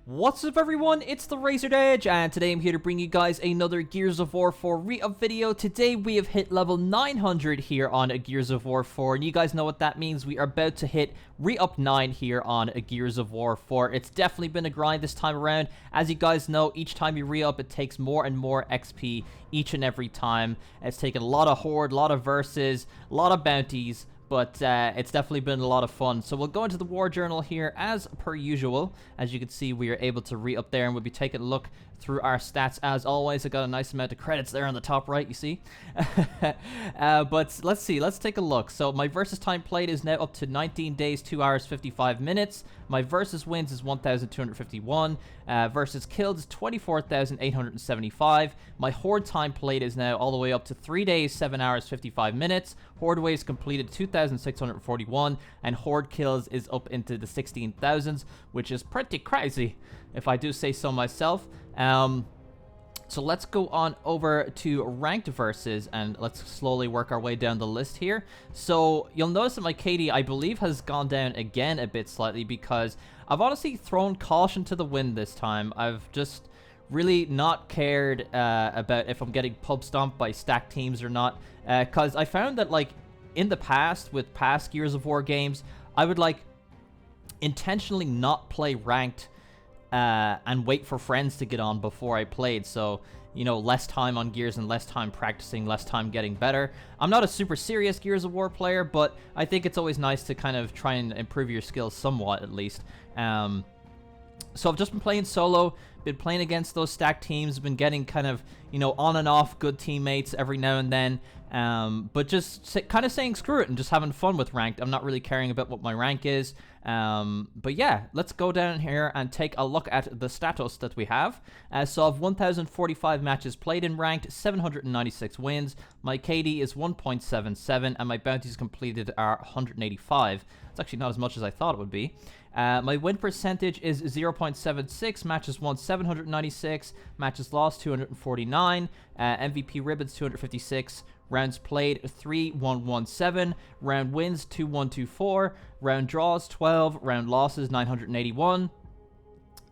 What's up everyone, it's TheRazoredEdge, and today I'm here to bring you guys another Gears of War 4 re-up video. Today we have hit level 900 here on a Gears of War 4, and you guys know what that means. We are about to hit re-up 9 here on a Gears of War 4. It's definitely been a grind this time around. As you guys know, each time you re-up, it takes more and more XP each and every time. It's taken a lot of Horde, a lot of verses, a lot of bounties, but it's definitely been a lot of fun. So we'll go into the war journal here as per usual. As you can see, we are able to re-up there, and we'll be taking a look through our stats as always. I got a nice amount of credits there on the top right, you see. But let's see, let's take a look. So my versus time played is now up to 19 days, 2 hours, 55 minutes. My versus wins is 1,251. Versus kills is 24,875. My Horde time played is now all the way up to 3 days, 7 hours, 55 minutes. Horde waves completed 2,641, and Horde kills is up into the 16,000s, which is pretty crazy, if I do say so myself. So let's go on over to ranked versus, and let's slowly work our way down the list here. So you'll notice that my KD, I believe, has gone down again a bit slightly, because I've honestly thrown caution to the wind this time. I've just really not cared about if I'm getting pub stomped by stacked teams or not, because I found that, like, in the past, with past Gears of War games, I would, like, intentionally not play ranked and wait for friends to get on before I played. So, you know, less time on Gears and less time practicing, less time getting better. I'm not a super serious Gears of War player, but I think it's always nice to kind of try and improve your skills somewhat, at least. So I've just been playing solo, been playing against those stacked teams, been getting kind of, you know, on and off good teammates every now and then, but just kind of saying screw it and just having fun with ranked. I'm not really caring about what my rank is, but yeah, let's go down here and take a look at the status that we have. So I've 1,045 matches played in ranked, 796 wins, my KD is 1.77, and my bounties completed are 185. It's actually not as much as I thought it would be. My win percentage is 0.76, matches won 796, matches lost 249, MVP ribbons 256, rounds played 3117, round wins 2124, round draws 12, round losses 981.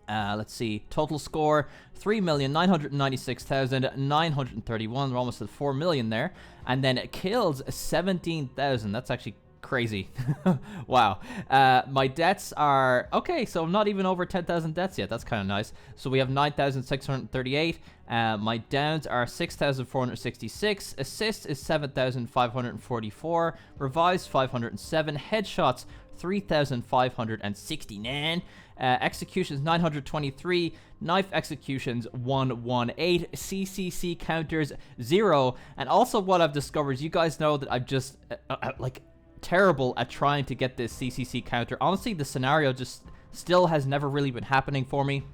Let's see, total score 3,996,931. We're almost at 4 million there. And then kills 17,000. That's actually crazy. Wow. My deaths are okay, so I'm not even over 10,000 deaths yet. That's kind of nice. So we have 9,638. My downs are 6,466. Assists is 7,544. Revised 507. Headshots 3,569. Executions 923. Knife executions 118. CCC counters 0. And also, what I've discovered, you guys know that I'm just like terrible at trying to get this CCC counter. Honestly, the scenario just still has never really been happening for me.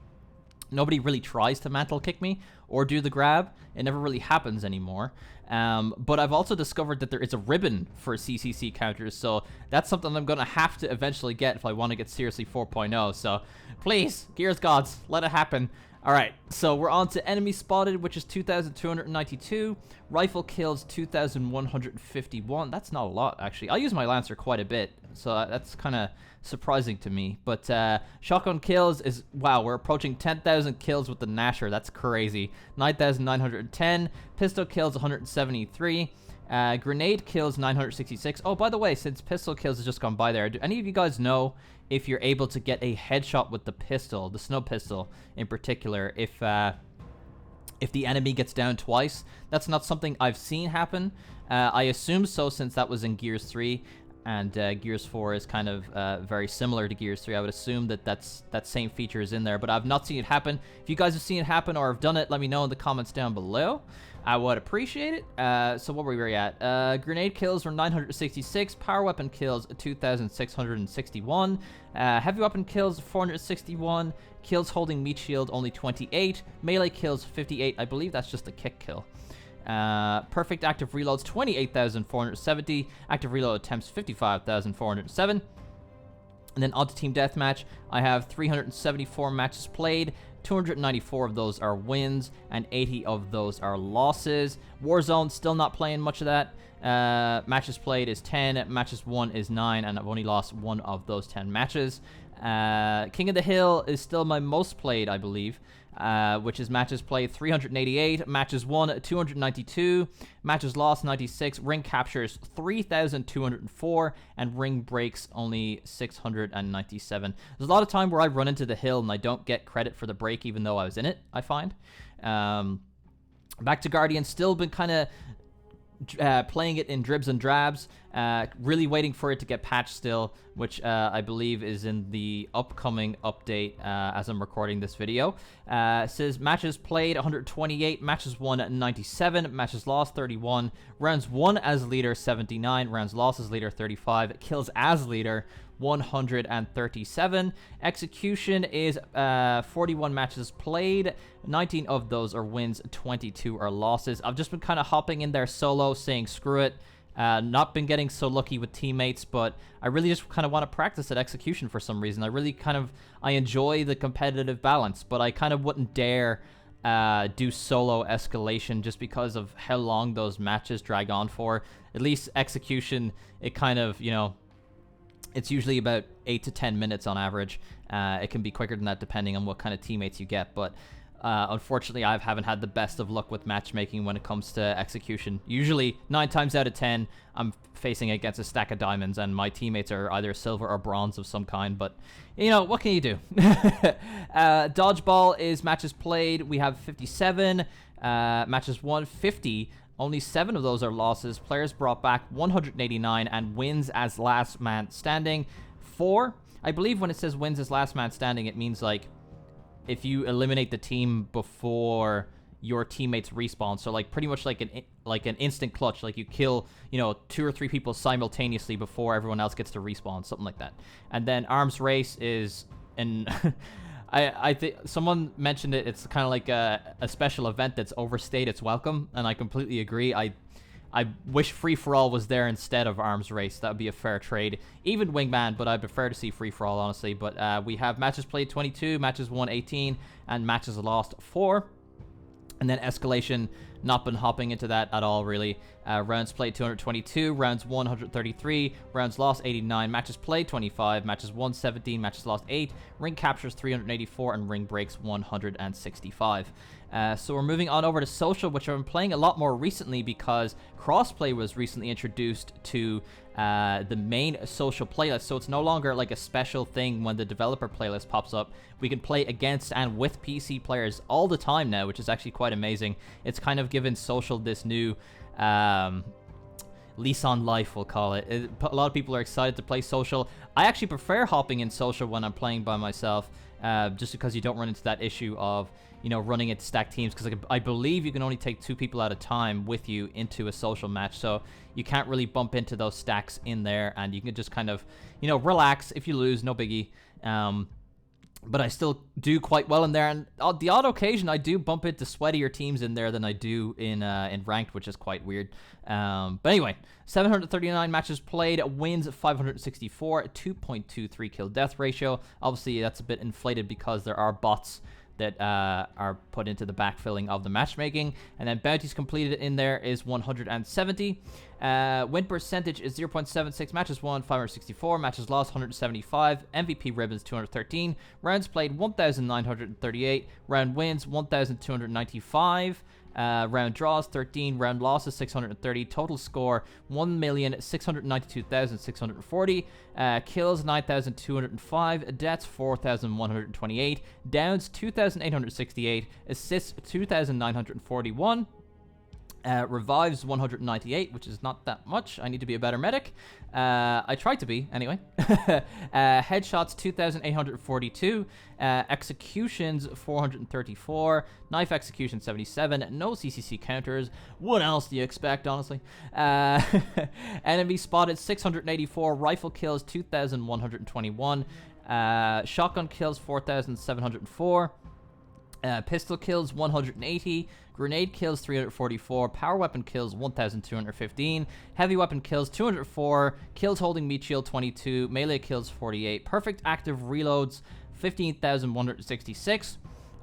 Nobody really tries to mantle kick me or do the grab. It never really happens anymore. But I've also discovered that there is a ribbon for CCC counters, so that's something I'm going to have to eventually get if I want to get seriously 4.0. So please, Gears gods, let it happen. Alright, so we're on to enemy spotted, which is 2,292. Rifle kills 2,151. That's not a lot, actually. I use my Lancer quite a bit, so that's kind of surprising to me. But shotgun kills is, wow, we're approaching 10,000 kills with the Nasher. That's crazy. 9,910. Pistol kills 173. Grenade kills 966. Oh, by the way, since pistol kills has just gone by there, do any of you guys know if you're able to get a headshot with the pistol, the snow pistol in particular, if the enemy gets down twice? That's not something I've seen happen. I assume so, since that was in Gears 3, and Gears 4 is kind of very similar to Gears 3. I would assume that that same feature is in there, but I've not seen it happen. If you guys have seen it happen or have done it, let me know in the comments down below. I would appreciate it. So what were we at? Grenade kills were 966. Power weapon kills 2,661. Heavy weapon kills 461. Kills holding meat shield only 28. Melee kills 58. I believe that's just a kick kill. Perfect active reloads 28,470. Active reload attempts 55,407. And then on to Team Deathmatch, I have 374 matches played. 294 of those are wins, and 80 of those are losses. Warzone, still not playing much of that. Matches played is 10, matches won is 9, and I've only lost 1 of those 10 matches. King of the Hill is still my most played, I believe, which is matches played 388, matches won 292, matches lost 96, ring captures 3,204, and ring breaks only 697. There's a lot of time where I run into the hill and I don't get credit for the break even though I was in it, I find. Back to Guardian, still been kind of playing it in dribs and drabs, really waiting for it to get patched still, which I believe is in the upcoming update as I'm recording this video. It says matches played 128, matches won 97, matches lost 31, rounds won as leader 79, rounds lost as leader 35, kills as leader 137. Execution is 41 matches played, 19 of those are wins, 22 are losses. I've just been kind of hopping in there solo, saying screw it. Not been getting so lucky with teammates, but I really just kind of want to practice at execution for some reason. I enjoy the competitive balance, but I kind of wouldn't dare do solo escalation just because of how long those matches drag on for. At least execution, it kind of, you know, it's usually about 8 to 10 minutes on average. It can be quicker than that depending on what kind of teammates you get, but unfortunately I haven't had the best of luck with matchmaking when it comes to execution. Usually 9 times out of 10 I'm facing against a stack of diamonds and my teammates are either silver or bronze of some kind, but you know, what can you do? Dodgeball is matches played, we have 57, matches won 50. Only 7 of those are losses. Players brought back 189 and wins as last man standing 4. I believe when it says wins as last man standing, it means like if you eliminate the team before your teammates respawn. So like pretty much like an instant clutch, like you kill, you know, 2 or 3 people simultaneously before everyone else gets to respawn, something like that. And then arms race is an I think someone mentioned it. It's kind of like a special event that's overstayed its welcome, and I completely agree. I wish Free For All was there instead of Arms Race. That would be a fair trade. Even Wingman, but I prefer to see Free For All, honestly. But we have matches played 22, matches won 18, and matches lost 4. And then Escalation, not been hopping into that at all, really. Rounds played 222, rounds won 133, rounds lost 89, matches played 25, matches won 17, matches lost 8, ring captures 384, and ring breaks 165. So we're moving on over to social, which I've been playing a lot more recently because crossplay was recently introduced to the main social playlist. So it's no longer like a special thing when the developer playlist pops up. We can play against and with PC players all the time now, which is actually quite amazing. It's kind of given social this new lease on life, we'll call it. A lot of people are excited to play social. I actually prefer hopping in social when I'm playing by myself, just because you don't run into that issue of, you know, running into stacked teams, because I believe you can only take 2 people at a time with you into a social match, so you can't really bump into those stacks in there, and you can just kind of, you know, relax. If you lose, no biggie. But I still do quite well in there, and on the odd occasion I do bump into sweatier teams in there than I do in ranked, which is quite weird. But anyway, 739 matches played, wins 564, 2.23 kill death ratio. Obviously that's a bit inflated because there are bots that are put into the backfilling of the matchmaking. And then bounties completed in there is 170. Win percentage is 0.76. Matches won 564. Matches lost 175. MVP ribbons 213. Rounds played 1,938. Round wins 1,295. Round draws 13, round losses 630, total score 1,692,640, kills 9,205, deaths 4,128, downs 2,868, assists 2,941, revives 198, which is not that much. I need to be a better medic. I tried to be, anyway. Headshots 2,842. Executions 434. Knife execution 77. No CCC counters. What else do you expect, honestly? Enemy spotted 684. Rifle kills 2,121. Shotgun kills 4,704. Pistol kills 180, grenade kills 344, power weapon kills 1,215, heavy weapon kills 204, kills holding meat shield 22, melee kills 48, perfect active reloads 15,166,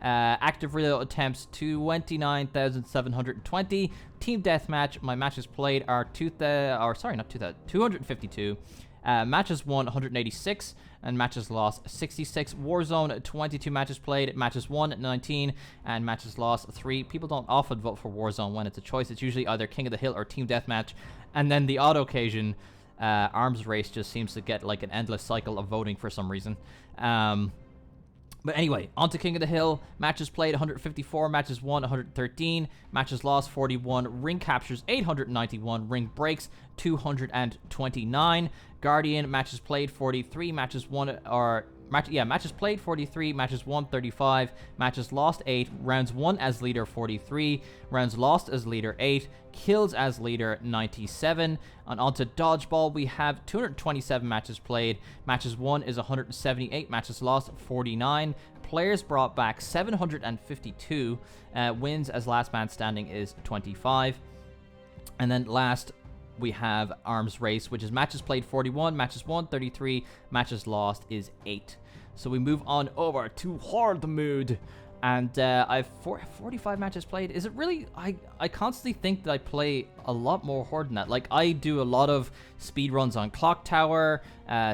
Active reload attempts 29,720. Team deathmatch, my matches played are 252. Matches won 186 and matches lost 66. Warzone 22 matches played, matches won 19 and matches lost 3. People don't often vote for Warzone when it's a choice. It's usually either King of the Hill or Team Deathmatch, and then the odd occasion Arms Race just seems to get like an endless cycle of voting for some reason. But anyway, on to King of the Hill. Matches played 154, matches won 113, matches lost 41, ring captures 891, ring breaks 229. Guardian, matches played 43, matches won matches played 43, matches won 35, matches lost 8, rounds won as leader 43, rounds lost as leader 8, kills as leader 97. And onto Dodgeball, we have 227 matches played, matches won is 178, matches lost 49, players brought back 752, wins as last man standing is 25. And then last we have Arms Race, which is matches played 41, matches won 33, matches lost is 8. So we move on over to Horde mode. And I have 45 matches played. Is it really... I constantly think that I play a lot more Horde than that. Like, I do a lot of speed runs on Clock Tower,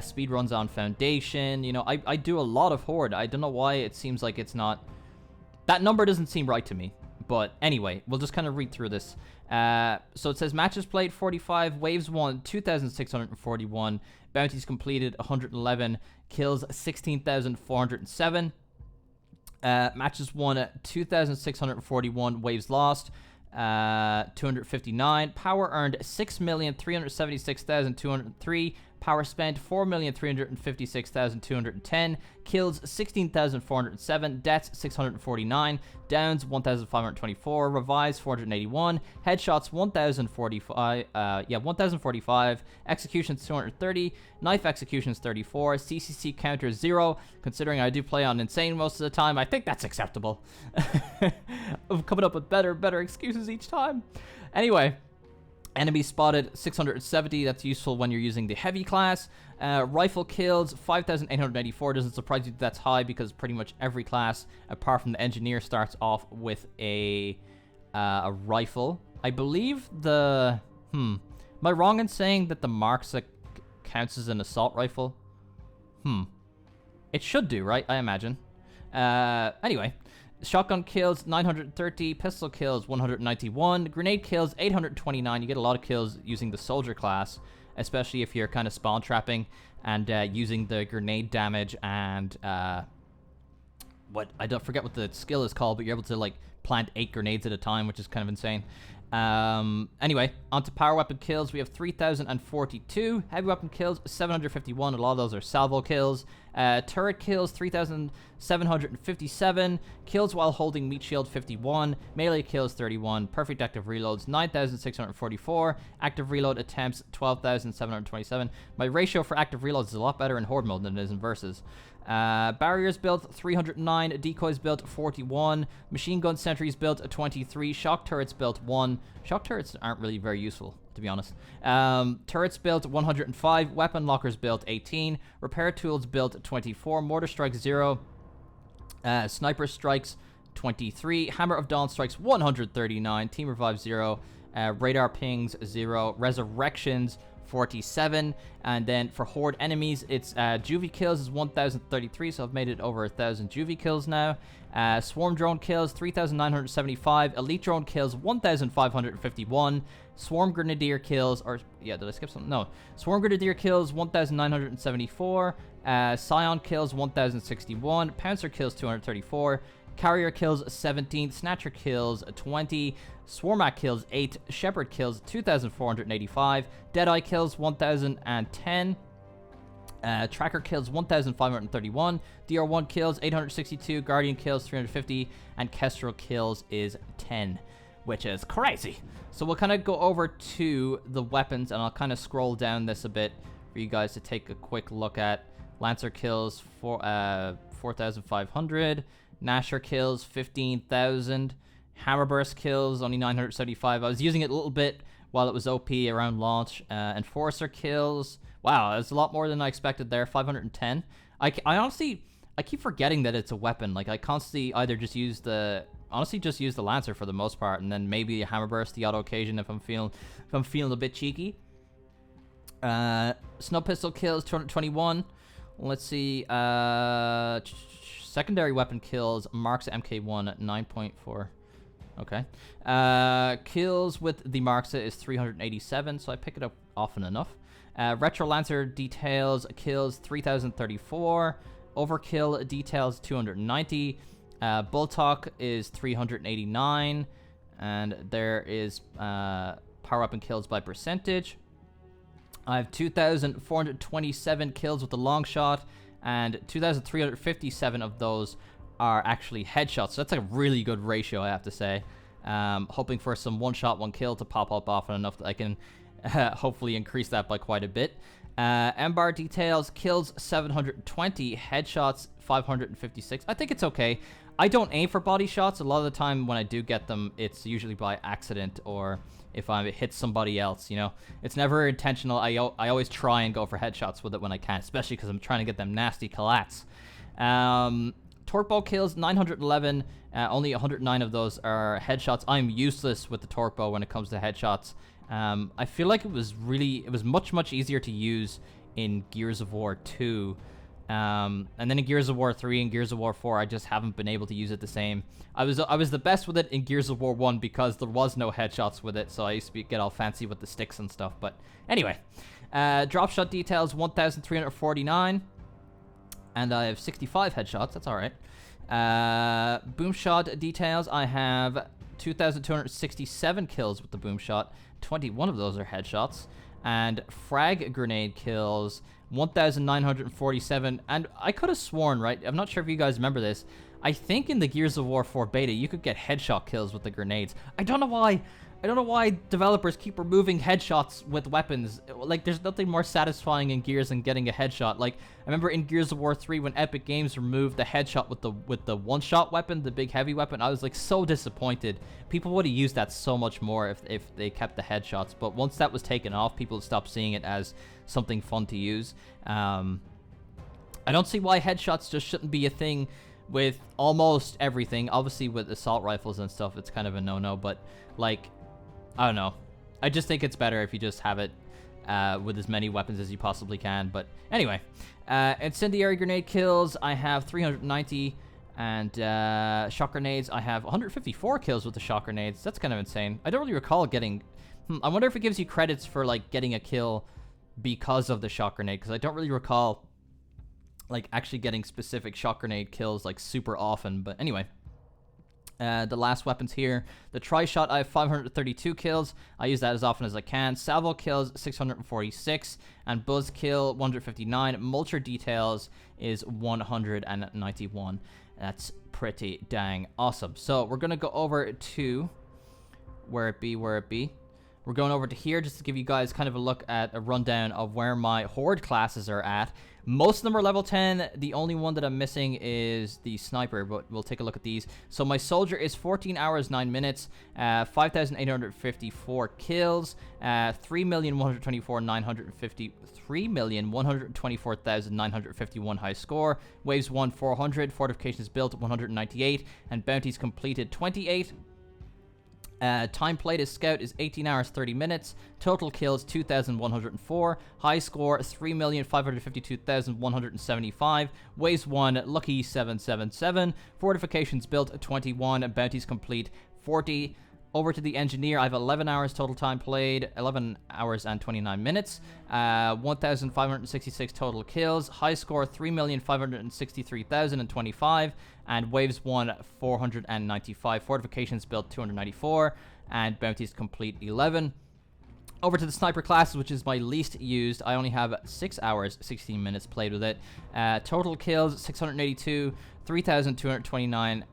speed runs on Foundation. You know, I do a lot of Horde. I don't know why it seems like it's not... That number doesn't seem right to me. But anyway, we'll just kind of read through this. So it says matches played 45, waves won 2,641, bounties completed 111, kills 16,407. Matches won 2,641, waves lost 259. Power earned 6,376,203. Power spent 4,356,210. Kills 16,407. Deaths 649. Downs 1,524. Revives 481. Headshots 1,045. 1,045. Executions 230. Knife executions 34. CCC counter 0. Considering I do play on Insane most of the time, I think that's acceptable. I'm coming up with better excuses each time. Anyway. Enemy spotted 670. That's useful when you're using the heavy class. Rifle kills 5,884. Doesn't surprise you that's high because pretty much every class apart from the engineer starts off with a rifle. I believe the am I wrong in saying that the Marks counts as an assault rifle? It should do, right? I imagine. Anyway. Shotgun kills 930, pistol kills 191, grenade kills 829. You get a lot of kills using the soldier class, especially if you're kind of spawn trapping and using the grenade damage and what I don't forget what the skill is called, but you're able to like plant 8 grenades at a time, which is kind of insane. Anyway, onto power weapon kills. We have 3,042. Heavy weapon kills 751. A lot of those are salvo kills. Turret kills 3,757. Kills while holding meat shield 51. Melee kills 31. Perfect active reloads 9,644. Active reload attempts 12,727. My ratio for active reloads is a lot better in Horde mode than it is in Versus. Barriers built 309, decoys built 41, machine gun sentries built 23, shock turrets built 1. Shock turrets aren't really very useful, to be honest. Turrets built 105, weapon lockers built 18, repair tools built 24, mortar strikes 0, sniper strikes 23, hammer of dawn strikes 139, team revive 0, radar pings 0, resurrections 47, and then for Horde enemies, it's juvie kills is 1,033, so I've made it over 1,000 juvie kills now. Swarm drone kills 3,975, elite drone kills 1,551, swarm grenadier kills, or yeah, did I skip something? No, swarm grenadier kills 1,974, scion kills 1,061, pouncer kills 234. Carrier kills 17, Snatcher kills 20, Swarmak kills 8, Shepherd kills 2,485, Deadeye kills 1,010, Tracker kills 1,531, DR1 kills 862, Guardian kills 350, and Kestrel kills is 10, which is crazy. So we'll kind of go over to the weapons, and I'll kind of scroll down this a bit for you guys to take a quick look at. Lancer kills 4,500, Nasher kills 15,000. Hammerburst kills only 975. I was using it a little bit while it was OP around launch. Enforcer kills. Wow, that's a lot more than I expected there. 510. I honestly, I keep forgetting that it's a weapon. Like, I constantly either just use the... Honestly, just use the Lancer for the most part, and then maybe a Hammer Burst the odd occasion if I'm feeling a bit cheeky. Snow Pistol kills 221. Let's see. Secondary weapon kills Marks MK1 9.4. Okay. Kills with the Marks is 387, so I pick it up often enough. Retro Lancer details kills 3034. Overkill details 290. Bull Talk is 389. And there is power weapon kills by percentage. I have 2,427 kills with the long shot, and 2,357 of those are actually headshots. So that's a really good ratio, I have to say. Hoping for some one shot, one kill to pop up often enough that I can hopefully increase that by quite a bit. M-Bar details, kills 720, headshots 556. I think it's okay. I don't aim for body shots. A lot of the time when I do get them, it's usually by accident or if I hit somebody else, you know. It's never intentional. I always try and go for headshots with it when I can, especially because I'm trying to get them nasty collats. Torque bow kills 911. Only 109 of those are headshots. I'm useless with the torque bow when it comes to headshots. I feel like it was much easier to use in Gears of War 2. And then in Gears of War 3 and Gears of War 4, I just haven't been able to use it the same. I was the best with it in Gears of War 1 because there was no headshots with it, so I used to get all fancy with the sticks and stuff. But anyway, drop shot details 1,349, and I have 65 headshots. That's all right. Boom shot details, I have 2,267 kills with the boom shot. 21 of those are headshots. And frag grenade kills 1,947. And I could have sworn, right? I'm not sure if you guys remember this. I think in the Gears of War 4 beta, you could get headshot kills with the grenades. I don't know why. I don't know why developers keep removing headshots with weapons. Like, there's nothing more satisfying in Gears than getting a headshot. Like, I remember in Gears of War 3 when Epic Games removed the headshot with the one-shot weapon, the big heavy weapon. I was, like, so disappointed. People would have used that so much more if they kept the headshots. But once that was taken off, people stopped seeing it as something fun to use. I don't see why headshots just shouldn't be a thing with almost everything. Obviously, with assault rifles and stuff, it's kind of a no-no. But, like... I don't know. I just think it's better if you just have it with as many weapons as you possibly can. But anyway, incendiary grenade kills, I have 390. And shock grenades, I have 154 kills with the shock grenades. That's kind of insane. I don't really recall getting... I wonder if it gives you credits for, like, getting a kill because of the shock grenade. Because I don't really recall, like, actually getting specific shock grenade kills, like, super often. But anyway... the last weapons here. The Tri-Shot, I have 532 kills. I use that as often as I can. Salvo kills, 646. And Buzz kill, 159. Mulcher details is 191. That's pretty dang awesome. So we're going to go over to... Where it be? We're going over to here just to give you guys kind of a look at a rundown of where my Horde classes are at. Most of them are level 10. The only one that I'm missing is the Sniper, but we'll take a look at these. So my Soldier is 14 hours, 9 minutes, 5,854 kills, 3,124,951 high score, Waves 1, 400, Fortifications built, 198, and Bounties completed, 28. Time played as Scout is 18 hours, 30 minutes. Total kills, 2,104. High score, 3,552,175. Waves 1, Lucky 777. Fortifications built, 21. Bounties complete, 40. Over to the Engineer, I have 11 hours total time played, 11 hours and 29 minutes, 1,566 total kills, high score 3,563,025, and Waves 1, 495, Fortifications built 294, and Bounties complete 11. Over to the Sniper classes, which is my least used. I only have 6 hours, 16 minutes played with it. Total kills, 682, 3,229,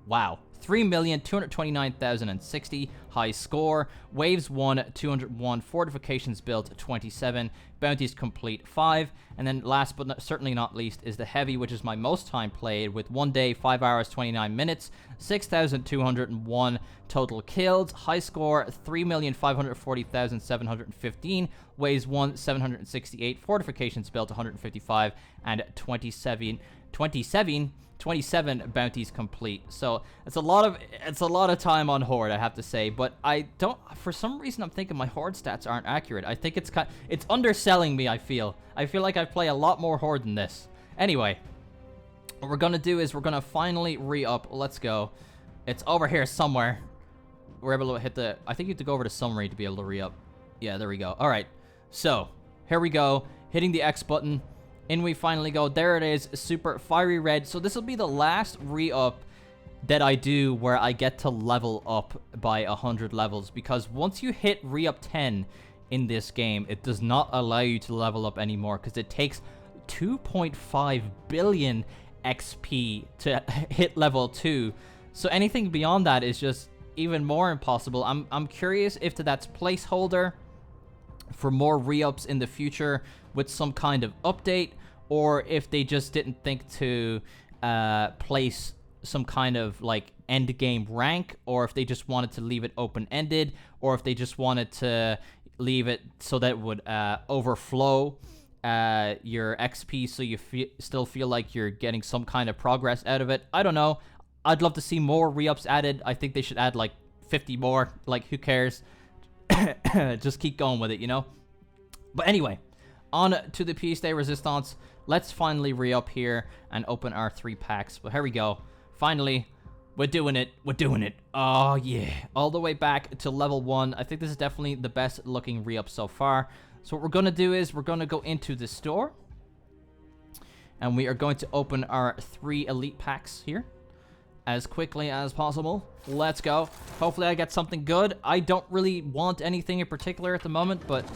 wow. 3,229,060 high score. Waves 1, 201. Fortifications built, 27. Bounties complete, 5. And then last but certainly not least is the heavy, which is my most time played, with 1 day, 5 hours, 29 minutes, 6,201 total kills. High score, 3,540,715. Waves 1, 768. Fortifications built, 155. And 27 bounties complete. So it's a lot of time on Horde, I have to say. But I don't, for some reason I'm thinking my Horde stats aren't accurate. I think it's underselling me. I feel like I play a lot more Horde than this. Anyway, what we're gonna do is we're gonna finally re-up. Let's go. It's over here somewhere. We're able to hit the, I think you have to go over to summary to be able to re-up. Yeah, there we go. All right, so here we go, hitting the X button. In we finally go. There it is, super fiery red. So this will be the last re-up that I do where I get to level up by 100 levels, because once you hit re-up 10 in this game, it does not allow you to level up anymore, because it takes 2.5 billion XP to hit level 2. So anything beyond that is just even more impossible. I'm curious if that's placeholder for more re-ups in the future with some kind of update, or if they just didn't think to place some kind of like end game rank, or if they just wanted to leave it open-ended, or if they just wanted to leave it so that it would overflow your XP, so you still feel like you're getting some kind of progress out of it. I don't know. I'd love to see more re-ups added. I think they should add like 50 more. Like, who cares? Just keep going with it, you know? But anyway, on to the pièce de résistance. Let's finally re-up here and open our 3 packs. But here we go. Finally, we're doing it. We're doing it. Oh, yeah. All the way back to level 1. I think this is definitely the best looking re-up so far. So what we're going to do is we're going to go into the store, and we are going to open our 3 elite packs here as quickly as possible. Let's go. Hopefully I get something good. I don't really want anything in particular at the moment, but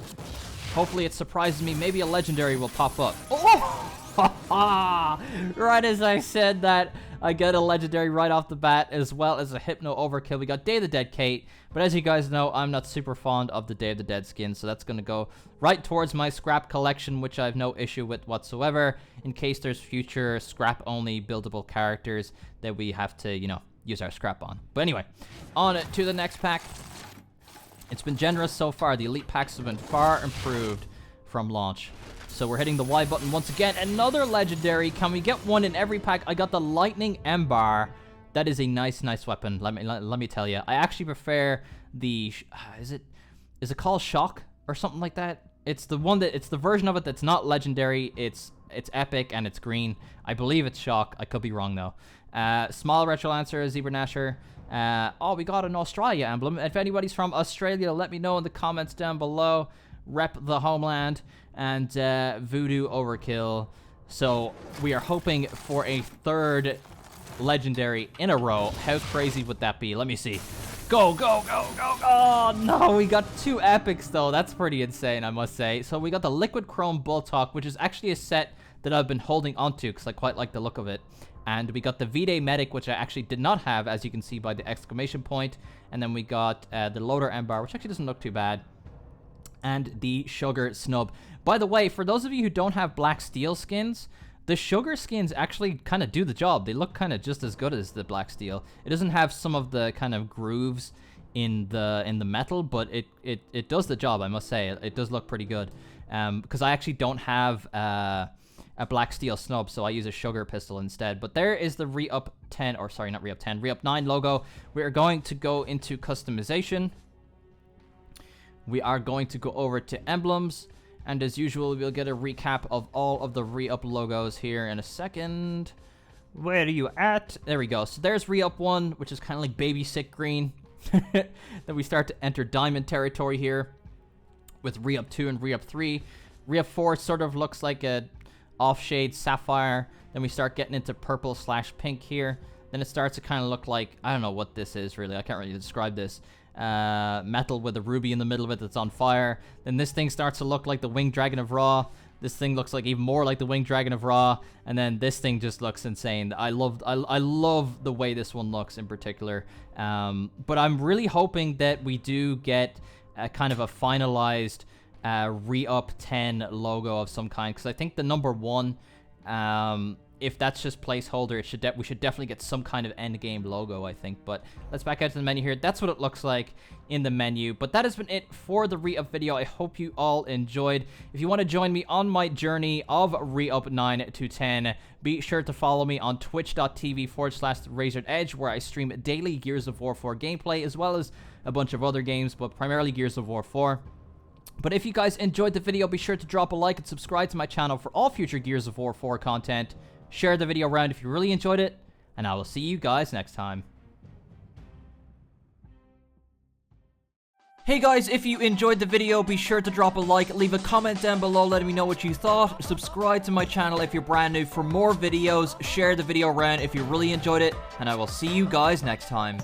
hopefully it surprises me. Maybe a legendary will pop up. Oh! Right as I said that, I get a legendary right off the bat, as well as a Hypno Overkill. We got Day of the Dead Kate, but as you guys know, I'm not super fond of the Day of the Dead skin, so that's going to go right towards my scrap collection, which I have no issue with whatsoever, in case there's future scrap-only buildable characters that we have to, you know, use our scrap on. But anyway, on to the next pack. It's been generous so far. The elite packs have been far improved from launch. So we're hitting the Y button once again. Another legendary. Can we get one in every pack? I got the Lightning Ember. That is a nice weapon. Let me tell you. I actually prefer the is it called Shock or something like that? It's the one that, it's the version of it that's not legendary. It's epic and it's green. I believe it's Shock. I could be wrong though. Small Retro Lancer, Zebra Nasher. Oh, we got an Australia emblem. If anybody's from Australia, let me know in the comments down below. Rep the homeland. And Voodoo Overkill. So we are hoping for a 3rd legendary in a row. How crazy would that be? Let me see. Go, go, go, go, go. Oh, no, we got 2 epics, though. That's pretty insane, I must say. So we got the Liquid Chrome Bulltalk, which is actually a set that I've been holding onto because I quite like the look of it. And we got the V-Day Medic, which I actually did not have, as you can see by the exclamation point. And then we got the Loader Ember, which actually doesn't look too bad. And the Sugar Snub. By the way, for those of you who don't have Black Steel skins, the Sugar skins actually kind of do the job. They look kind of just as good as the Black Steel. It doesn't have some of the kind of grooves in the metal, but it does the job, I must say. It does look pretty good. Because I actually don't have a Black Steel Snub, so I use a Sugar pistol instead. But there is the Re-Up 10, or sorry, not Re-Up 10, Re-Up 9 logo. We are going to go into customization. We are going to go over to emblems, and as usual, we'll get a recap of all of the re-up logos here in a second. Where are you at? There we go. So there's re-up 1, which is kind of like baby sick green. Then we start to enter diamond territory here with re-up 2 and re-up 3. Re-up 4 sort of looks like a off-shade sapphire. Then we start getting into purple/pink here. Then it starts to kind of look like, I don't know what this is really. I can't really describe this. Metal with a ruby in the middle of it that's on fire. Then this thing starts to look like the Winged Dragon of Ra. This thing looks like even more like the Winged Dragon of Ra, and then this thing just looks insane. I love the way this one looks in particular. But I'm really hoping that we do get a kind of a finalized re-up 10 logo of some kind, because I think the number 1, if that's just placeholder, we should definitely get some kind of end game logo, I think. But let's back out to the menu here. That's what it looks like in the menu. But that has been it for the re-up video. I hope you all enjoyed. If you want to join me on my journey of re-up 9 to 10, be sure to follow me on twitch.tv/TheRazoredEdge, where I stream daily Gears of War 4 gameplay, as well as a bunch of other games, but primarily Gears of War 4. But if you guys enjoyed the video, be sure to drop a like and subscribe to my channel for all future Gears of War 4 content. Share the video around if you really enjoyed it, and I will see you guys next time. Hey guys, if you enjoyed the video, be sure to drop a like, leave a comment down below letting me know what you thought, subscribe to my channel if you're brand new for more videos, share the video around if you really enjoyed it, and I will see you guys next time.